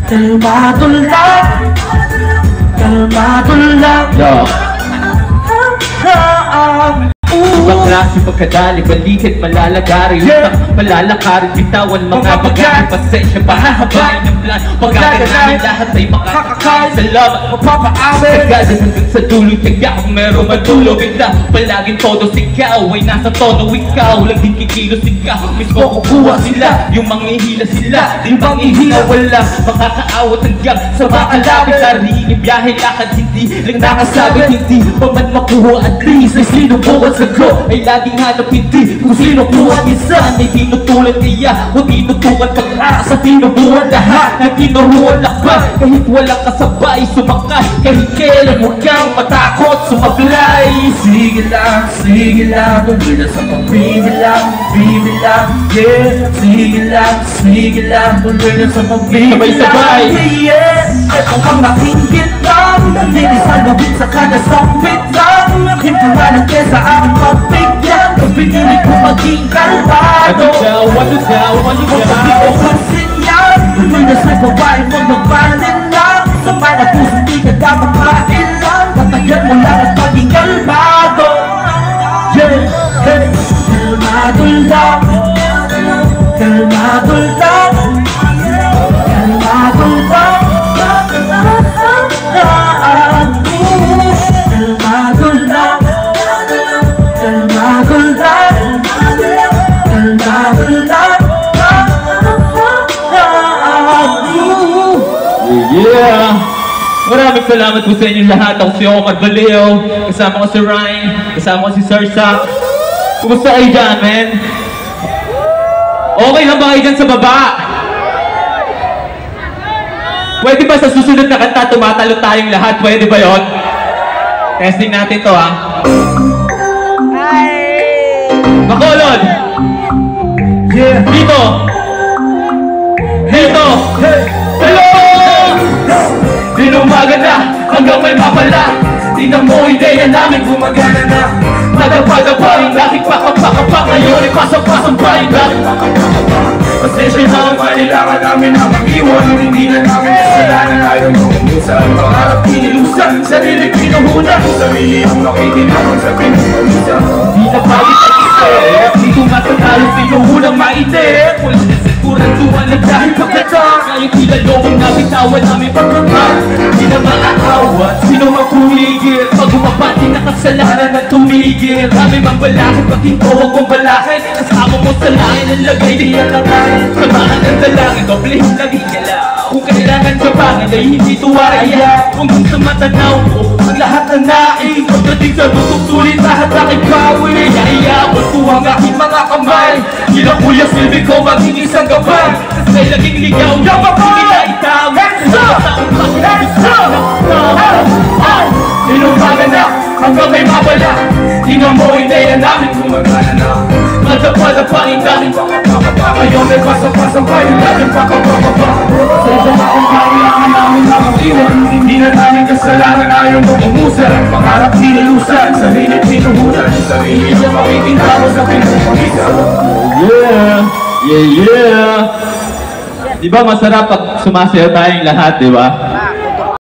kalmado lang, kalmado lang. Ibang klase pagkadali, balikat malalagari, malalakarin, bitawan mga bagay. Pasensya, pahahabain ng plan, pagkakanamin lahat ay makakakain. Salamat, mapapaamin sagada hanggang sa dulo, tiyak kung meron madulo. Bigla, palaging todo sigaw ay nasa tono, ikaw lang din kikilos, ikaw mismo kukuha sila. Yung manghihila sila, di manghihila wala, makakaawat hanggang sa makalapit. Sariling biyahe, lakad, hindi lang nakasabit, hindi pa man makuha. At least ay sinubukan sa go ay laging hanap, hindi kung sino kuha minsan ay tinutulad niya o tinutukan pag-asa, tinubuhan lahat na tinuruan lakbay. Kahit walang kasabay, sumakay kahit kailan, huwag kang matakot sumablay. Sige lang, tuloy na sa pagbibilang, bibilang, yeah. Sige lang, tuloy na sa pagbibilang, sabay-sabay, yeah. Ang mga pinggit lang, nalilis ang gabit sa kada sampit lang. Himpulan ang kesa aking pagbigyan, kung pinili ko maging kalmado. Ano daw? Hindi ko pansin yan, tuloy na sa babae mo magbalin lang. Sa mga puso di ka dapat mailang, patayan mo lang at maging kalmado. Yeah, hey. Kalmado lang, kalmado lang, kalmado lang. Yeah! Maraming salamat po sa inyong lahat. Ako si Omar Valeo, kasama ko si Ryan, kasama ko si Sir Sak. Kumusta kayo dyan, man? Okay lang ba kayo dyan sa baba? Pwede ba sa susunod na kanta tumatalo tayong lahat? Pwede ba yon? Testing natin to, ha? Bacolod! Yeah! Dito! Dito! Hello! Dinumaga na hanggang may mapala. Tingnan mo, ideya namin gumagana na. Nadapa-dapa yung laking pakapakapa. Ngayon ay pasang-pasang pa yung laking pakapakapa. Pasensya na ang kailangan namin na mag-iwan. Hindi na namin kasalanan, ayaw nyo umusan. Pangarap kinilusan, sarili pinuhuna. Sarili ang makikinabang sa pinuhusan. Di na palit ang isip, di tumatanalo pinuhulang maitip. Wala na siguraduhan na dahil pagkatang ngayon kilalawang nabitawan namin pagkakang. Di na maaawat, sino magpumigil pag umabati na kasalanan at tumigil. Kami mambalakit, pag ito huwag mong balakit. Kasama mo sa langit, ang lagay di alangay. Samahan ng dalangin, doblehin lang higala. Kung kailangan ka bangin ay hindi tuwaya. Kung gusto matanaw mo ang lahat na naing, pagdating sa tutok sulit lahat aking bawi. Naiya ko tuwang aking mga kamay. Kila kuya silbi ko maging isang gabay. Kasi laging ligaw na hindi na itawag. Inumaga na hanggang may mabala. Tingnan mo, ideya namin gumagana na. Madapa-dapa yung dating pakapakapa. Ngayon may pasang-pasang pa yung dating pakapakapa. Pasensya na kung kailangan namin na mag-iwan. Hindi na namin kasalanan, ayaw mo umusan. Pangarap kinilusan, sarili pinuhunan. Sarili niya makikinabang sa pinuhulisan. Yeah! Yeah, yeah! Di ba masarap pag sumasayaw tayong lahat, di ba?